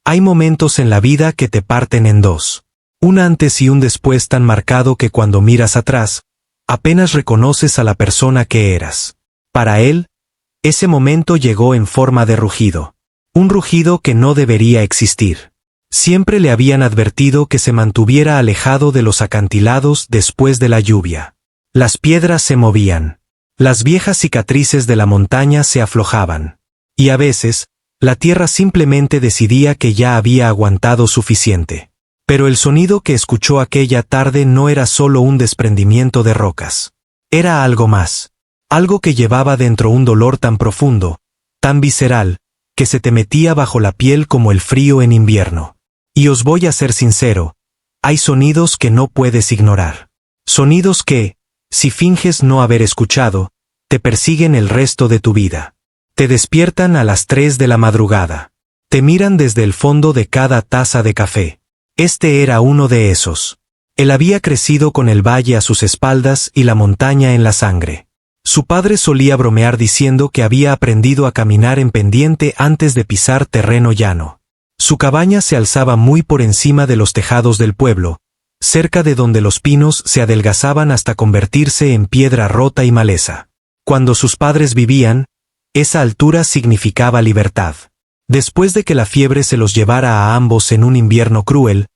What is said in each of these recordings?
Hay momentos en la vida que te parten en dos. Un antes y un después tan marcado que cuando miras atrás, apenas reconoces a la persona que eras. Para él, ese momento llegó en forma de rugido. Un rugido que no debería existir. Siempre le habían advertido que se mantuviera alejado de los acantilados después de la lluvia. Las piedras se movían. Las viejas cicatrices de la montaña se aflojaban. Y a veces, la tierra simplemente decidía que ya había aguantado suficiente. Pero el sonido que escuchó aquella tarde no era solo un desprendimiento de rocas. Era algo más. Algo que llevaba dentro un dolor tan profundo, tan visceral, que se te metía bajo la piel como el frío en invierno. Y os voy a ser sincero, hay sonidos que no puedes ignorar. Sonidos que, si finges no haber escuchado, te persiguen el resto de tu vida. Te despiertan a las 3 de la madrugada. Te miran desde el fondo de cada taza de café. Este era uno de esos. Él había crecido con el valle a sus espaldas y la montaña en la sangre. Su padre solía bromear diciendo que había aprendido a caminar en pendiente antes de pisar terreno llano. Su cabaña se alzaba muy por encima de los tejados del pueblo, cerca de donde los pinos se adelgazaban hasta convertirse en piedra rota y maleza. Cuando sus padres vivían, esa altura significaba libertad. Después de que la fiebre se los llevara a ambos en un invierno cruel,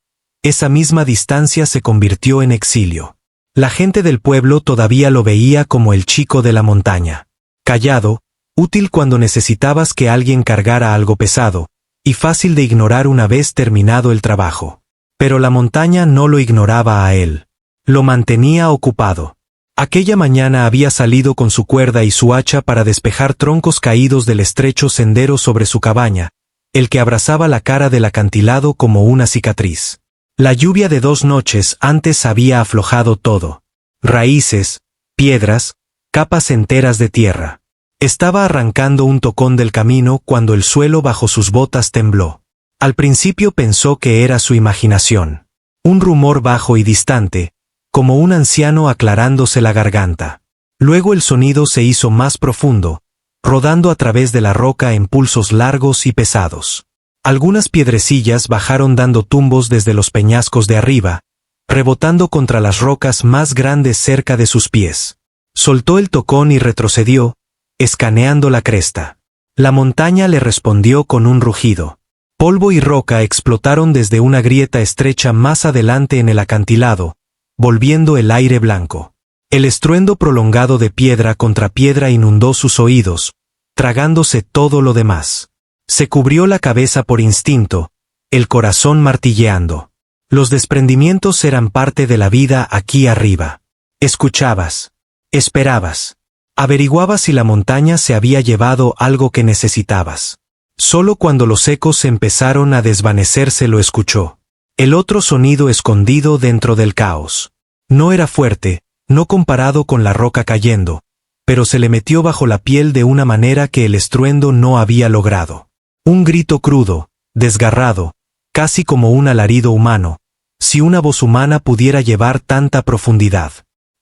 esa misma distancia se convirtió en exilio. La gente del pueblo todavía lo veía como el chico de la montaña. Callado, útil cuando necesitabas que alguien cargara algo pesado, y fácil de ignorar una vez terminado el trabajo. Pero la montaña no lo ignoraba a él. Lo mantenía ocupado. Aquella mañana había salido con su cuerda y su hacha para despejar troncos caídos del estrecho sendero sobre su cabaña, el que abrazaba la cara del acantilado como una cicatriz. La lluvia de 2 noches antes había aflojado todo. Raíces, piedras, capas enteras de tierra. Estaba arrancando un tocón del camino cuando el suelo bajo sus botas tembló. Al principio pensó que era su imaginación. Un rumor bajo y distante, como un anciano aclarándose la garganta. Luego el sonido se hizo más profundo, rodando a través de la roca en pulsos largos y pesados. Algunas piedrecillas bajaron dando tumbos desde los peñascos de arriba, rebotando contra las rocas más grandes cerca de sus pies. Soltó el tocón y retrocedió, escaneando la cresta. La montaña le respondió con un rugido. Polvo y roca explotaron desde una grieta estrecha más adelante en el acantilado, volviendo el aire blanco. El estruendo prolongado de piedra contra piedra inundó sus oídos, tragándose todo lo demás. Se cubrió la cabeza por instinto, el corazón martilleando. Los desprendimientos eran parte de la vida aquí arriba. Escuchabas. Esperabas. Averiguabas si la montaña se había llevado algo que necesitabas. Solo cuando los ecos empezaron a desvanecerse lo escuchó. El otro sonido escondido dentro del caos. No era fuerte, no comparado con la roca cayendo, pero se le metió bajo la piel de una manera que el estruendo no había logrado. Un grito crudo, desgarrado, casi como un alarido humano, si una voz humana pudiera llevar tanta profundidad.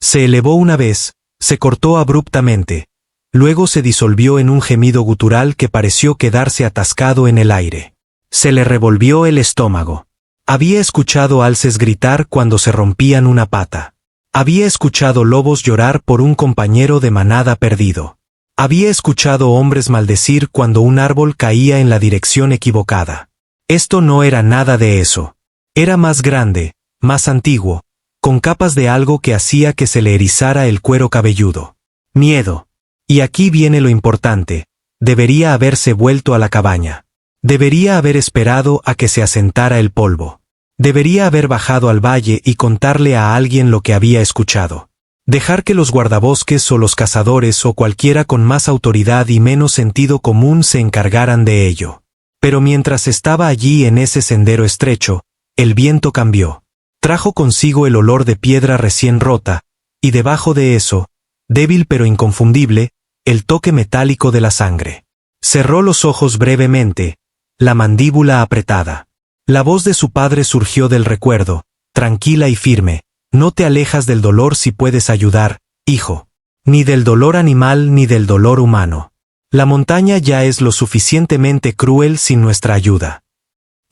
Se elevó una vez, se cortó abruptamente, luego se disolvió en un gemido gutural que pareció quedarse atascado en el aire. Se le revolvió el estómago. Había escuchado alces gritar cuando se rompían una pata. Había escuchado lobos llorar por un compañero de manada perdido. Había escuchado hombres maldecir cuando un árbol caía en la dirección equivocada. Esto no era nada de eso. Era más grande, más antiguo, con capas de algo que hacía que se le erizara el cuero cabelludo. Miedo. Y aquí viene lo importante, debería haberse vuelto a la cabaña. Debería haber esperado a que se asentara el polvo. Debería haber bajado al valle y contarle a alguien lo que había escuchado. Dejar que los guardabosques o los cazadores o cualquiera con más autoridad y menos sentido común se encargaran de ello. Pero mientras estaba allí en ese sendero estrecho, el viento cambió. Trajo consigo el olor de piedra recién rota, y debajo de eso, débil pero inconfundible, el toque metálico de la sangre. Cerró los ojos brevemente, la mandíbula apretada. La voz de su padre surgió del recuerdo, tranquila y firme. No te alejas del dolor si puedes ayudar, hijo. Ni del dolor animal ni del dolor humano. La montaña ya es lo suficientemente cruel sin nuestra ayuda.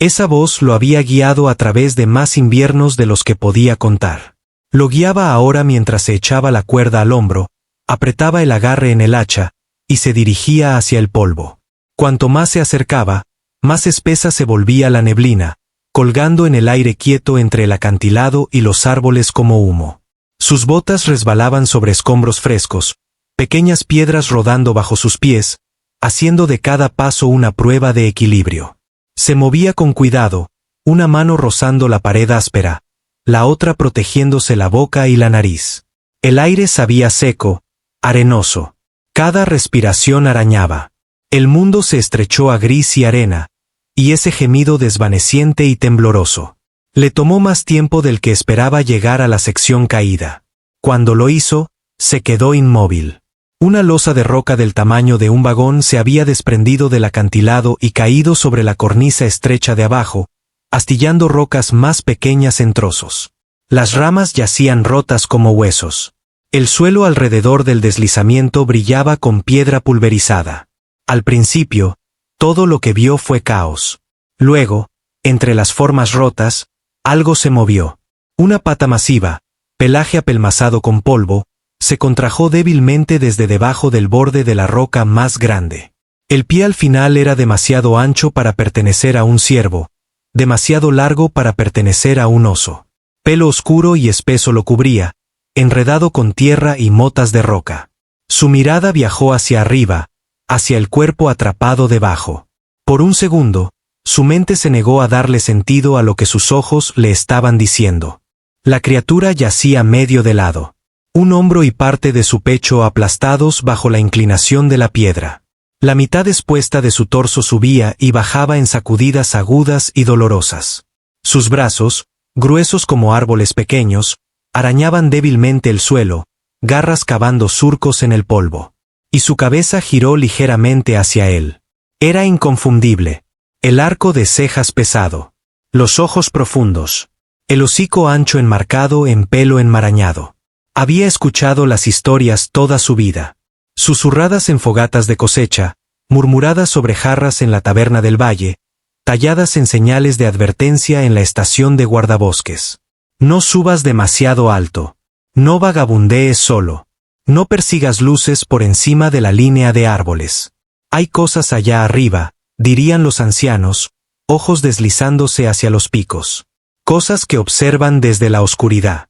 Esa voz lo había guiado a través de más inviernos de los que podía contar. Lo guiaba ahora mientras se echaba la cuerda al hombro, apretaba el agarre en el hacha, y se dirigía hacia el polvo. Cuanto más se acercaba, más espesa se volvía la neblina, colgando en el aire quieto entre el acantilado y los árboles como humo. Sus botas resbalaban sobre escombros frescos, pequeñas piedras rodando bajo sus pies, haciendo de cada paso una prueba de equilibrio. Se movía con cuidado, una mano rozando la pared áspera, la otra protegiéndose la boca y la nariz. El aire sabía seco, arenoso. Cada respiración arañaba. El mundo se estrechó a gris y arena, y ese gemido desvaneciente y tembloroso. Le tomó más tiempo del que esperaba llegar a la sección caída. Cuando lo hizo, se quedó inmóvil. Una losa de roca del tamaño de un vagón se había desprendido del acantilado y caído sobre la cornisa estrecha de abajo, astillando rocas más pequeñas en trozos. Las ramas yacían rotas como huesos. El suelo alrededor del deslizamiento brillaba con piedra pulverizada. Al principio, todo lo que vio fue caos. Luego, entre las formas rotas, algo se movió. Una pata masiva, pelaje apelmazado con polvo, se contrajo débilmente desde debajo del borde de la roca más grande. El pie al final era demasiado ancho para pertenecer a un ciervo, demasiado largo para pertenecer a un oso. Pelo oscuro y espeso lo cubría, enredado con tierra y motas de roca. Su mirada viajó hacia arriba, hacia el cuerpo atrapado debajo. Por un segundo, su mente se negó a darle sentido a lo que sus ojos le estaban diciendo. La criatura yacía medio de lado. Un hombro y parte de su pecho aplastados bajo la inclinación de la piedra. La mitad expuesta de su torso subía y bajaba en sacudidas agudas y dolorosas. Sus brazos, gruesos como árboles pequeños, arañaban débilmente el suelo, garras cavando surcos en el polvo. Y su cabeza giró ligeramente hacia él. Era inconfundible. El arco de cejas pesado. Los ojos profundos. El hocico ancho enmarcado en pelo enmarañado. Había escuchado las historias toda su vida. Susurradas en fogatas de cosecha, murmuradas sobre jarras en la taberna del valle, talladas en señales de advertencia en la estación de guardabosques. No subas demasiado alto. No vagabundees solo. No persigas luces por encima de la línea de árboles. Hay cosas allá arriba, dirían los ancianos, ojos deslizándose hacia los picos. Cosas que observan desde la oscuridad.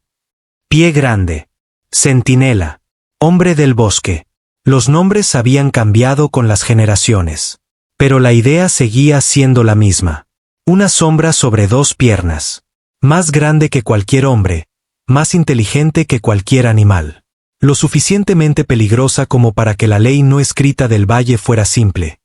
Pie grande. Centinela. Hombre del bosque. Los nombres habían cambiado con las generaciones. Pero la idea seguía siendo la misma. Una sombra sobre dos piernas. Más grande que cualquier hombre. Más inteligente que cualquier animal. Lo suficientemente peligrosa como para que la ley no escrita del valle fuera simple.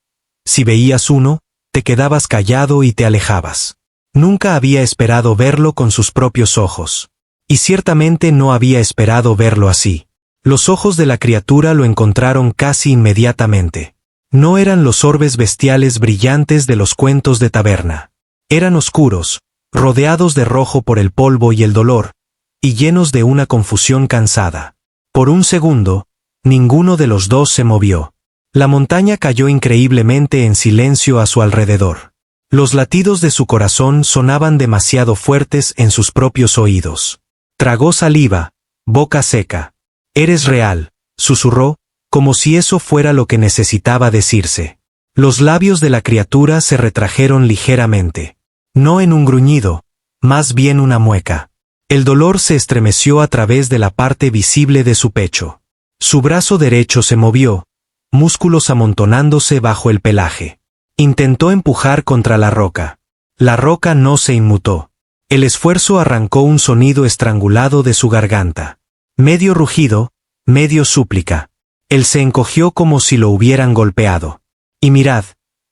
Si veías uno, te quedabas callado y te alejabas. Nunca había esperado verlo con sus propios ojos. Y ciertamente no había esperado verlo así. Los ojos de la criatura lo encontraron casi inmediatamente. No eran los orbes bestiales brillantes de los cuentos de taberna. Eran oscuros, rodeados de rojo por el polvo y el dolor, y llenos de una confusión cansada. Por un segundo, ninguno de los dos se movió. La montaña cayó increíblemente en silencio a su alrededor. Los latidos de su corazón sonaban demasiado fuertes en sus propios oídos. Tragó saliva, boca seca. «Eres real», susurró, como si eso fuera lo que necesitaba decirse. Los labios de la criatura se retrajeron ligeramente. No en un gruñido, más bien una mueca. El dolor se estremeció a través de la parte visible de su pecho. Su brazo derecho se movió, músculos amontonándose bajo el pelaje. Intentó empujar contra la roca. La roca no se inmutó. El esfuerzo arrancó un sonido estrangulado de su garganta. Medio rugido, medio súplica. Él se encogió como si lo hubieran golpeado. Y mirad,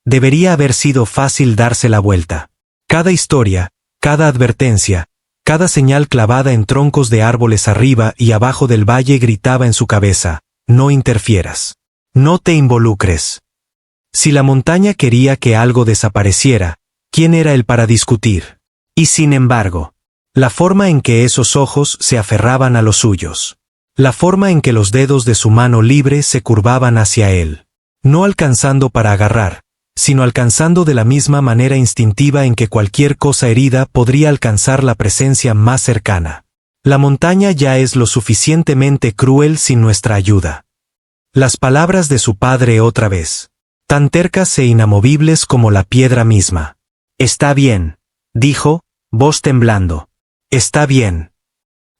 debería haber sido fácil darse la vuelta. Cada historia, cada advertencia, cada señal clavada en troncos de árboles arriba y abajo del valle gritaba en su cabeza: no interfieras. No te involucres. Si la montaña quería que algo desapareciera, ¿quién era él para discutir? Y sin embargo, la forma en que esos ojos se aferraban a los suyos, la forma en que los dedos de su mano libre se curvaban hacia él, no alcanzando para agarrar, sino alcanzando de la misma manera instintiva en que cualquier cosa herida podría alcanzar la presencia más cercana. La montaña ya es lo suficientemente cruel sin nuestra ayuda. Las palabras de su padre otra vez, tan tercas e inamovibles como la piedra misma. «Está bien», dijo, voz temblando. «Está bien».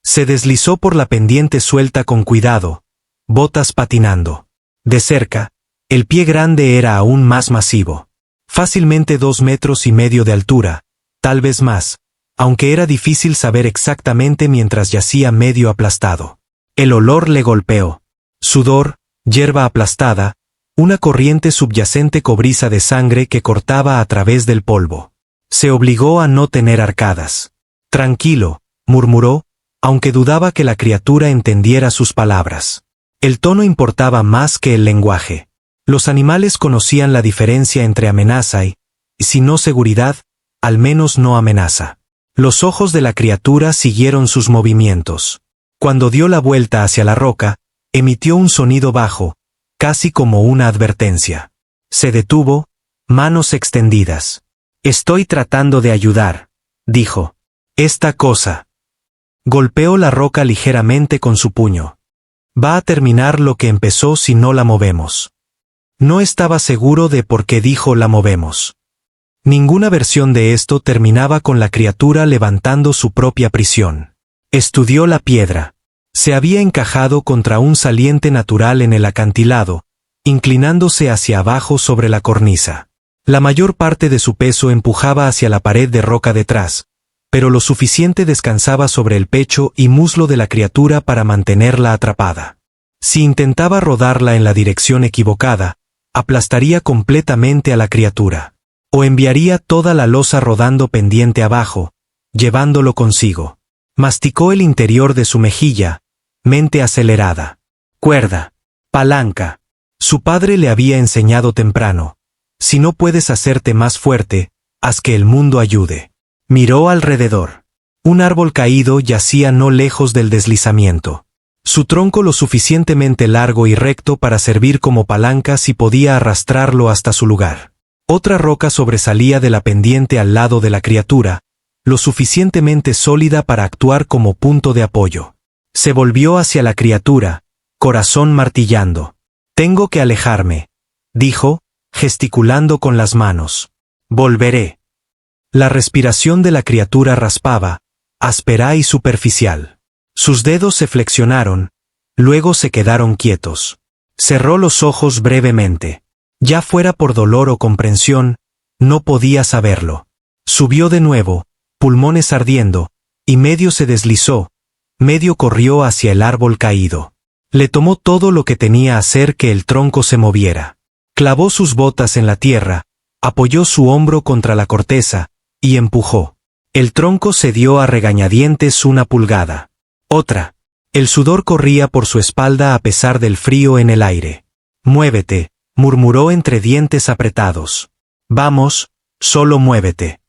Se deslizó por la pendiente suelta con cuidado, botas patinando. De cerca, el pie grande era aún más masivo. Fácilmente 2,5 metros de altura, tal vez más, aunque era difícil saber exactamente mientras yacía medio aplastado. El olor le golpeó. Sudor, hierba aplastada, una corriente subyacente cobriza de sangre que cortaba a través del polvo. Se obligó a no tener arcadas. «Tranquilo», murmuró, aunque dudaba que la criatura entendiera sus palabras. El tono importaba más que el lenguaje. Los animales conocían la diferencia entre amenaza y, si no seguridad, al menos no amenaza. Los ojos de la criatura siguieron sus movimientos. Cuando dio la vuelta hacia la roca, emitió un sonido bajo, casi como una advertencia. Se detuvo, manos extendidas. «Estoy tratando de ayudar», dijo. «Esta cosa». Golpeó la roca ligeramente con su puño. «Va a terminar lo que empezó si no la movemos». No estaba seguro de por qué dijo «la movemos». Ninguna versión de esto terminaba con la criatura levantando su propia prisión. Estudió la piedra. Se había encajado contra un saliente natural en el acantilado, inclinándose hacia abajo sobre la cornisa. La mayor parte de su peso empujaba hacia la pared de roca detrás, pero lo suficiente descansaba sobre el pecho y muslo de la criatura para mantenerla atrapada. Si intentaba rodarla en la dirección equivocada, aplastaría completamente a la criatura. O enviaría toda la losa rodando pendiente abajo, llevándolo consigo. Masticó el interior de su mejilla, mente acelerada. Cuerda. Palanca. Su padre le había enseñado temprano. Si no puedes hacerte más fuerte, haz que el mundo ayude. Miró alrededor. Un árbol caído yacía no lejos del deslizamiento. Su tronco lo suficientemente largo y recto para servir como palanca si podía arrastrarlo hasta su lugar. Otra roca sobresalía de la pendiente al lado de la criatura, lo suficientemente sólida para actuar como punto de apoyo. Se volvió hacia la criatura, corazón martillando. «Tengo que alejarme», dijo, gesticulando con las manos. «Volveré». La respiración de la criatura raspaba, áspera y superficial. Sus dedos se flexionaron, luego se quedaron quietos. Cerró los ojos brevemente. Ya fuera por dolor o comprensión, no podía saberlo. Subió de nuevo, pulmones ardiendo, y medio se deslizó, medio corrió hacia el árbol caído. Le tomó todo lo que tenía hacer que el tronco se moviera. Clavó sus botas en la tierra, apoyó su hombro contra la corteza, y empujó. El tronco cedió a regañadientes 1 pulgada. Otra. El sudor corría por su espalda a pesar del frío en el aire. «Muévete», murmuró entre dientes apretados. «Vamos, solo muévete».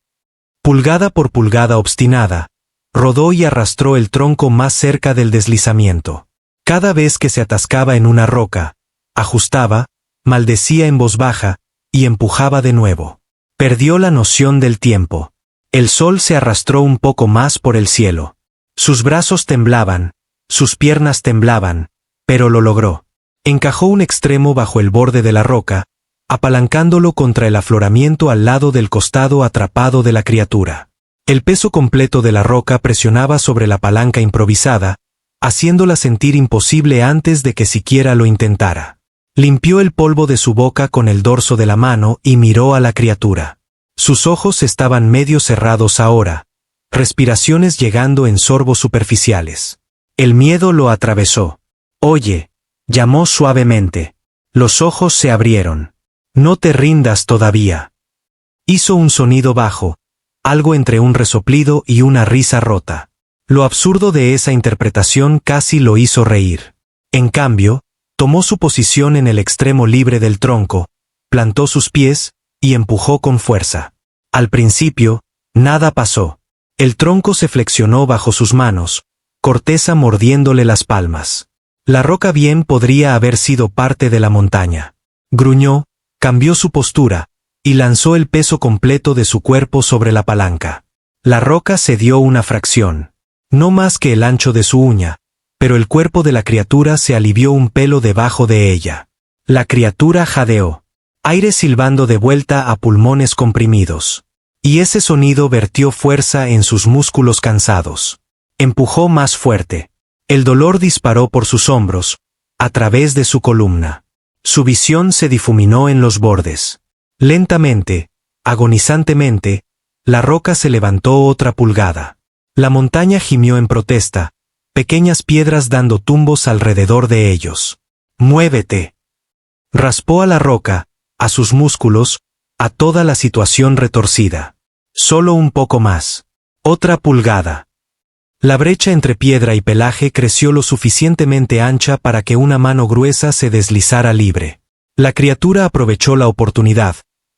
Pulgada por pulgada obstinada, rodó y arrastró el tronco más cerca del deslizamiento. Cada vez que se atascaba en una roca, ajustaba, maldecía en voz baja, y empujaba de nuevo. Perdió la noción del tiempo. El sol se arrastró un poco más por el cielo. Sus brazos temblaban, sus piernas temblaban, pero lo logró. Encajó un extremo bajo el borde de la roca, apalancándolo contra el afloramiento al lado del costado atrapado de la criatura. El peso completo de la roca presionaba sobre la palanca improvisada, haciéndola sentir imposible antes de que siquiera lo intentara. Limpió el polvo de su boca con el dorso de la mano y miró a la criatura. Sus ojos estaban medio cerrados ahora, respiraciones llegando en sorbos superficiales. El miedo lo atravesó. «Oye», llamó suavemente. Los ojos se abrieron. «No te rindas todavía». Hizo un sonido bajo, algo entre un resoplido y una risa rota. Lo absurdo de esa interpretación casi lo hizo reír. En cambio, tomó su posición en el extremo libre del tronco, plantó sus pies, y empujó con fuerza. Al principio, nada pasó. El tronco se flexionó bajo sus manos, corteza mordiéndole las palmas. La roca bien podría haber sido parte de la montaña. Gruñó, cambió su postura, y lanzó el peso completo de su cuerpo sobre la palanca. La roca cedió una fracción, no más que el ancho de su uña, pero el cuerpo de la criatura se alivió un pelo debajo de ella. La criatura jadeó, aire silbando de vuelta a pulmones comprimidos. Y ese sonido vertió fuerza en sus músculos cansados. Empujó más fuerte. El dolor disparó por sus hombros, a través de su columna. Su visión se difuminó en los bordes. Lentamente, agonizantemente, la roca se levantó otra pulgada. La montaña gimió en protesta, pequeñas piedras dando tumbos alrededor de ellos. ¡Muévete! Raspó a la roca, a sus músculos, a toda la situación retorcida. Solo un poco más. Otra pulgada. La brecha entre piedra y pelaje creció lo suficientemente ancha para que una mano gruesa se deslizara libre. La criatura aprovechó la oportunidad,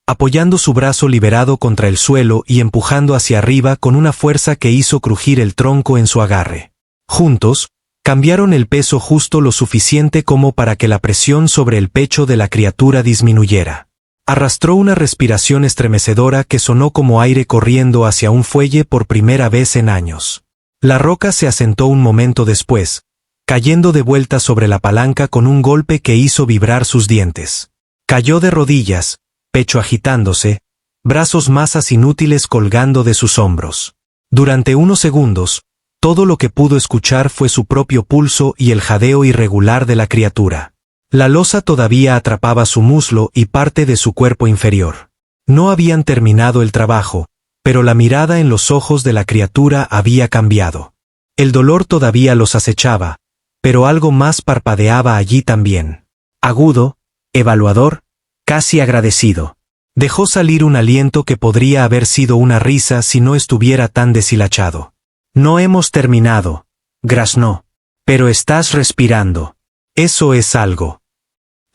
apoyando su brazo liberado contra el suelo y empujando hacia arriba con una fuerza que hizo crujir el tronco en su agarre. Juntos, cambiaron el peso justo lo suficiente como para que la presión sobre el pecho de la criatura disminuyera. Arrastró una respiración estremecedora que sonó como aire corriendo hacia un fuelle por primera vez en años. La roca se asentó un momento después, cayendo de vuelta sobre la palanca con un golpe que hizo vibrar sus dientes. Cayó de rodillas, pecho agitándose, brazos masas inútiles colgando de sus hombros. Durante unos segundos, todo lo que pudo escuchar fue su propio pulso y el jadeo irregular de la criatura. La losa todavía atrapaba su muslo y parte de su cuerpo inferior. No habían terminado el trabajo, pero la mirada en los ojos de la criatura había cambiado. El dolor todavía los acechaba, pero algo más parpadeaba allí también. Agudo, evaluador, casi agradecido. Dejó salir un aliento que podría haber sido una risa si no estuviera tan deshilachado. No hemos terminado, graznó. Pero estás respirando. Eso es algo.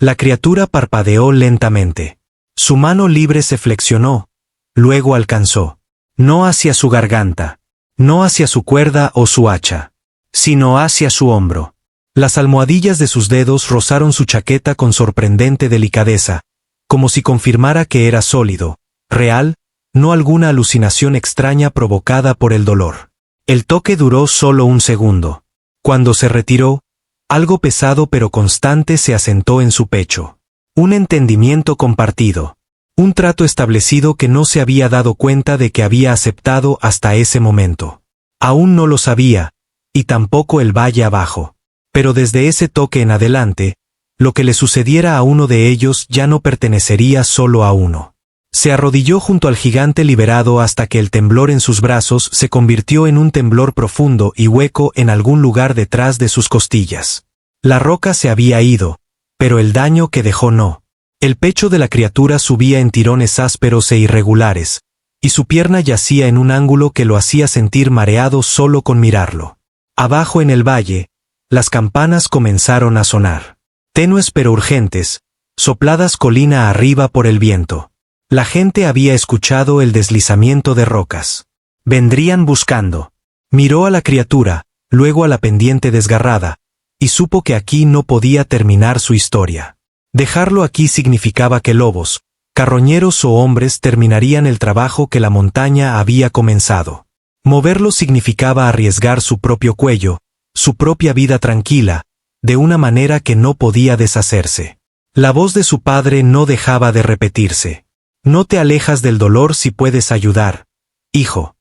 La criatura parpadeó lentamente. Su mano libre se flexionó, luego alcanzó. No hacia su garganta, no hacia su cuerda o su hacha, sino hacia su hombro. Las almohadillas de sus dedos rozaron su chaqueta con sorprendente delicadeza, como si confirmara que era sólido, real, no alguna alucinación extraña provocada por el dolor. El toque duró solo un segundo. Cuando se retiró, algo pesado pero constante se asentó en su pecho. Un entendimiento compartido. Un trato establecido que no se había dado cuenta de que había aceptado hasta ese momento. Aún no lo sabía, y tampoco el valle abajo. Pero desde ese toque en adelante, lo que le sucediera a uno de ellos ya no pertenecería solo a uno. Se arrodilló junto al gigante liberado hasta que el temblor en sus brazos se convirtió en un temblor profundo y hueco en algún lugar detrás de sus costillas. La roca se había ido, pero el daño que dejó no. El pecho de la criatura subía en tirones ásperos e irregulares, y su pierna yacía en un ángulo que lo hacía sentir mareado solo con mirarlo. Abajo en el valle, las campanas comenzaron a sonar. Tenues pero urgentes, sopladas colina arriba por el viento. La gente había escuchado el deslizamiento de rocas. Vendrían buscando. Miró a la criatura, luego a la pendiente desgarrada, y supo que aquí no podía terminar su historia. Dejarlo aquí significaba que lobos, carroñeros o hombres terminarían el trabajo que la montaña había comenzado. Moverlo significaba arriesgar su propio cuello, su propia vida tranquila, de una manera que no podía deshacerse. La voz de su padre no dejaba de repetirse. No te alejas del dolor si puedes ayudar, hijo.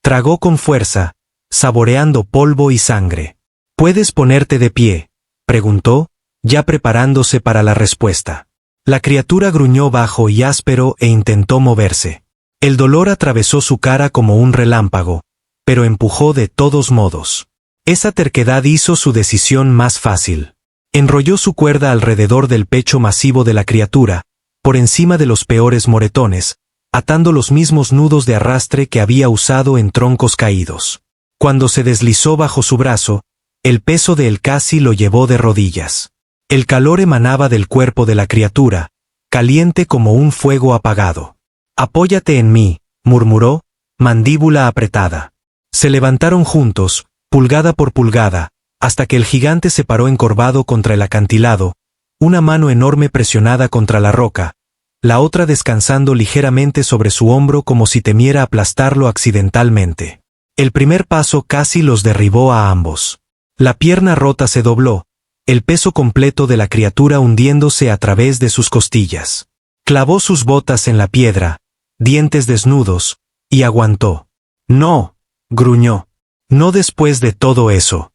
Tragó con fuerza, saboreando polvo y sangre. ¿Puedes ponerte de pie?, preguntó, ya preparándose para la respuesta. La criatura gruñó bajo y áspero e intentó moverse. El dolor atravesó su cara como un relámpago, pero empujó de todos modos. Esa terquedad hizo su decisión más fácil. Enrolló su cuerda alrededor del pecho masivo de la criatura, por encima de los peores moretones, atando los mismos nudos de arrastre que había usado en troncos caídos. Cuando se deslizó bajo su brazo, el peso de él casi lo llevó de rodillas. El calor emanaba del cuerpo de la criatura, caliente como un fuego apagado. «Apóyate en mí», murmuró, mandíbula apretada. Se levantaron juntos, pulgada por pulgada, hasta que el gigante se paró encorvado contra el acantilado, una mano enorme presionada contra la roca, la otra descansando ligeramente sobre su hombro como si temiera aplastarlo accidentalmente. El primer paso casi los derribó a ambos. La pierna rota se dobló, el peso completo de la criatura hundiéndose a través de sus costillas. Clavó sus botas en la piedra, dientes desnudos, y aguantó. No, gruñó. No después de todo eso.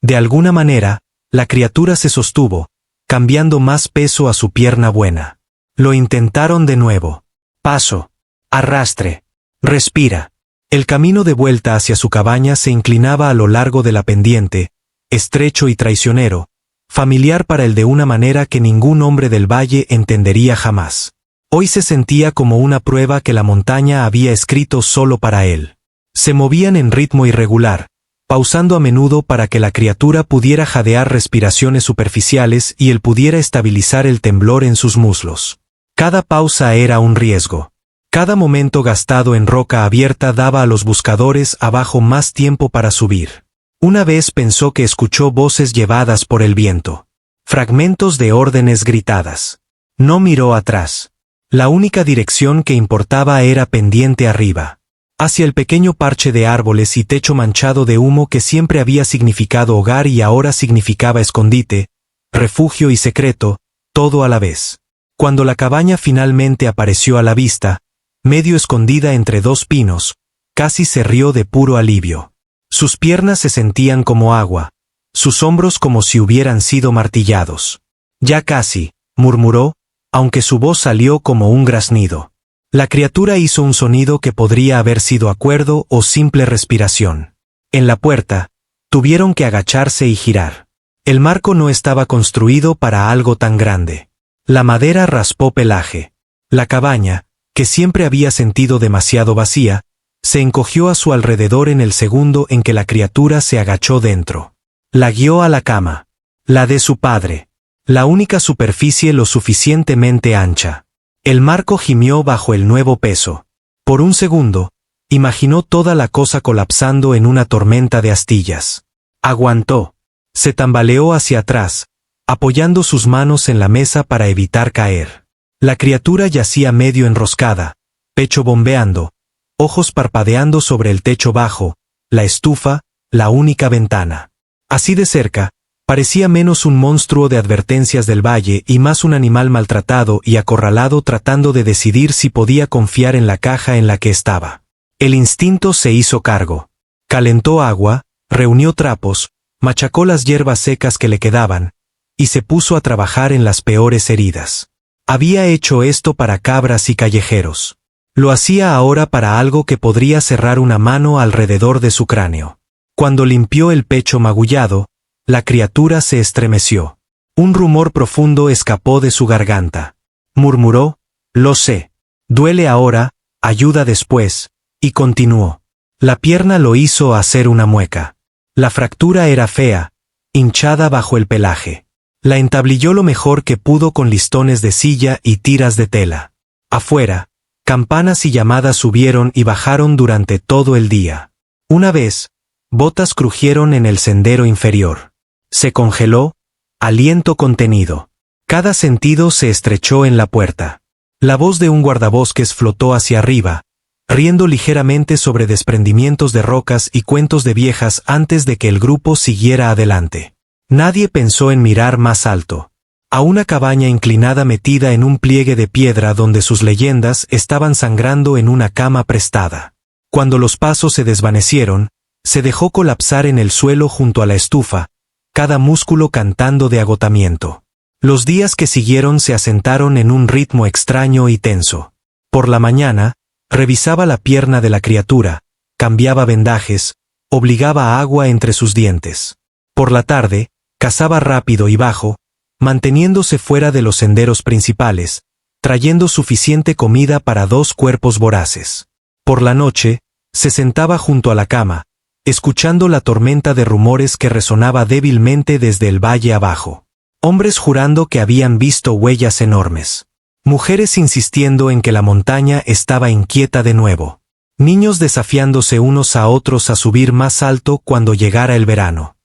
De alguna manera, la criatura se sostuvo, cambiando más peso a su pierna buena. Lo intentaron de nuevo. Paso. Arrastre. Respira. El camino de vuelta hacia su cabaña se inclinaba a lo largo de la pendiente, estrecho y traicionero, familiar para él de una manera que ningún hombre del valle entendería jamás. Hoy se sentía como una prueba que la montaña había escrito solo para él. Se movían en ritmo irregular, pausando a menudo para que la criatura pudiera jadear respiraciones superficiales y él pudiera estabilizar el temblor en sus muslos. Cada pausa era un riesgo. Cada momento gastado en roca abierta daba a los buscadores abajo más tiempo para subir. Una vez pensó que escuchó voces llevadas por el viento. Fragmentos de órdenes gritadas. No miró atrás. La única dirección que importaba era pendiente arriba. Hacia el pequeño parche de árboles y techo manchado de humo que siempre había significado hogar y ahora significaba escondite, refugio y secreto, todo a la vez. Cuando la cabaña finalmente apareció a la vista, medio escondida entre dos pinos, casi se rió de puro alivio. Sus piernas se sentían como agua, sus hombros como si hubieran sido martillados. Ya casi, murmuró, aunque su voz salió como un graznido. La criatura hizo un sonido que podría haber sido acuerdo o simple respiración. En la puerta, tuvieron que agacharse y girar. El marco no estaba construido para algo tan grande. La madera raspó pelaje. La cabaña, que siempre había sentido demasiado vacía, se encogió a su alrededor en el segundo en que la criatura se agachó dentro. La guió a la cama. La de su padre. La única superficie lo suficientemente ancha. El marco gimió bajo el nuevo peso. Por un segundo, imaginó toda la cosa colapsando en una tormenta de astillas. Aguantó. Se tambaleó hacia atrás, apoyando sus manos en la mesa para evitar caer. La criatura yacía medio enroscada, pecho bombeando, ojos parpadeando sobre el techo bajo, la estufa, la única ventana. Así de cerca, parecía menos un monstruo de advertencias del valle y más un animal maltratado y acorralado tratando de decidir si podía confiar en la caja en la que estaba. El instinto se hizo cargo. Calentó agua, reunió trapos, machacó las hierbas secas que le quedaban, y se puso a trabajar en las peores heridas. Había hecho esto para cabras y callejeros. Lo hacía ahora para algo que podría cerrar una mano alrededor de su cráneo. Cuando limpió el pecho magullado, la criatura se estremeció. Un rumor profundo escapó de su garganta. Murmuró, «Lo sé. Duele ahora, ayuda después», y continuó. La pierna lo hizo hacer una mueca. La fractura era fea, hinchada bajo el pelaje. La entablilló lo mejor que pudo con listones de silla y tiras de tela. Afuera, campanas y llamadas subieron y bajaron durante todo el día. Una vez, botas crujieron en el sendero inferior. Se congeló, aliento contenido. Cada sentido se estrechó en la puerta. La voz de un guardabosques flotó hacia arriba, riendo ligeramente sobre desprendimientos de rocas y cuentos de viejas antes de que el grupo siguiera adelante. Nadie pensó en mirar más alto. A una cabaña inclinada metida en un pliegue de piedra donde sus leyendas estaban sangrando en una cama prestada. Cuando los pasos se desvanecieron, se dejó colapsar en el suelo junto a la estufa, cada músculo cantando de agotamiento. Los días que siguieron se asentaron en un ritmo extraño y tenso. Por la mañana, revisaba la pierna de la criatura, cambiaba vendajes, obligaba agua entre sus dientes. Por la tarde, cazaba rápido y bajo, manteniéndose fuera de los senderos principales, trayendo suficiente comida para 2 cuerpos voraces. Por la noche, se sentaba junto a la cama, escuchando la tormenta de rumores que resonaba débilmente desde el valle abajo. Hombres jurando que habían visto huellas enormes. Mujeres insistiendo en que la montaña estaba inquieta de nuevo. Niños desafiándose unos a otros a subir más alto cuando llegara el verano.